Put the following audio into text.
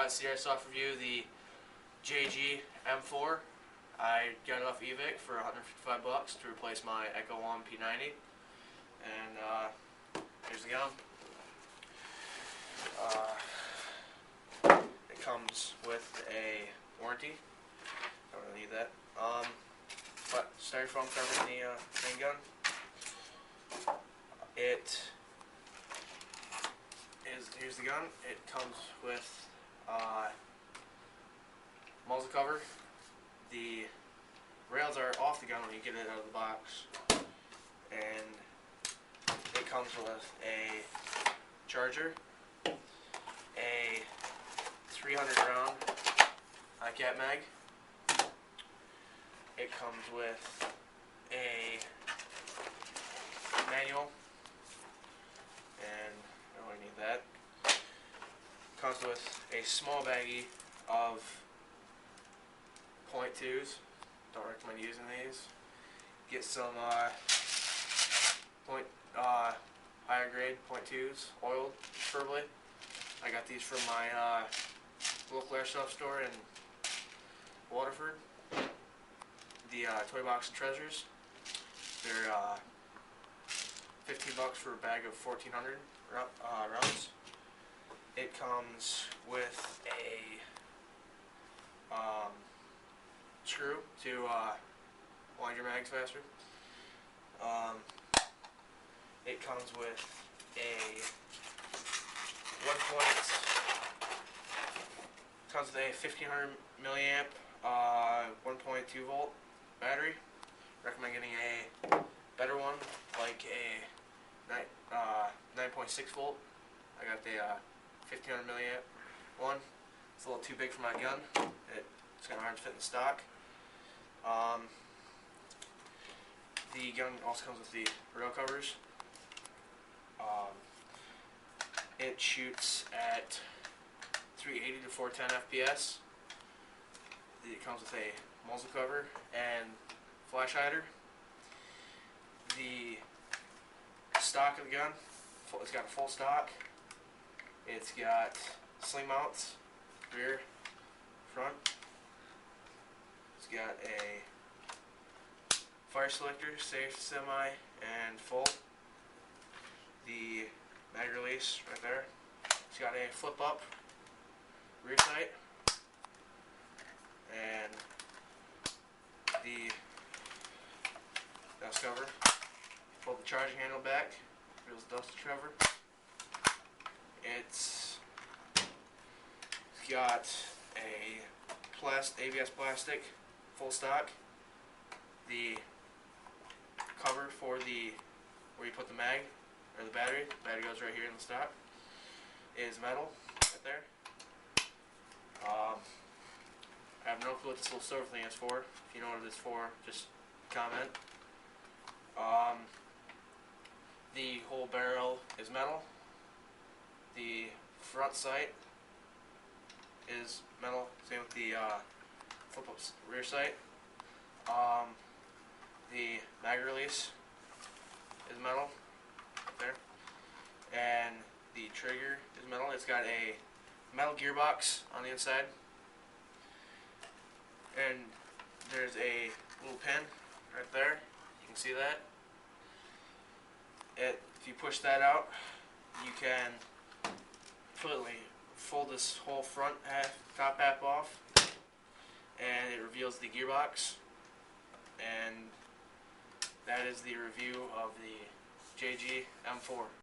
It's the Airsoft review, the JG M4. I got it off eBay for $155 to replace my Echo 1 P90. And here's the gun. It comes with a warranty. Don't really need that. But styrofoam covering the main gun. Here's the gun. It comes with muzzle cover. The rails are off the gun when you get it out of the box, and it comes with a charger, a 300 round ICAP mag. It comes with a manual, and I don't really need that. Comes with a small baggie of .2s. Don't recommend using these. Get some higher grade .2s, oiled, preferably. I got these from my local Airsoft store in Waterford. The Toy Box Treasures. They're $15 for a bag of 1,400 rounds. It comes with a screw to wind your mags faster. It comes with a 1,500 milliamp 1.2 volt battery. Recommend getting a better one, like a 9.6 volt. I got the 1,500 milliamp one. It's a little too big for my gun. It's kind of hard to fit in the stock. The gun also comes with the rail covers. It shoots at 380 to 410 FPS. It comes with a muzzle cover and flash hider. The stock of the gun, it's got a full stock. It's got sling mounts, rear, front. It's got a fire selector, safe, semi, and full. The mag release right there. It's got a flip up rear sight, and the dust cover. Pull the charging handle back, reveals the dust cover. It's got a ABS plastic, full stock. The cover for where you put the mag or the battery. The battery goes right here in the stock. Is metal right there. I have no clue what this little silver thing is for. If you know what it is for, just comment. The whole barrel is metal. The front sight is metal. Same with the flip-up rear sight. The mag release is metal right there, and the trigger is metal. It's got a metal gearbox on the inside, and there's a little pin right there. You can see that. If you push that out, you can completely fold this whole front top half off, and it reveals the gearbox. And that is the review of the JG M4.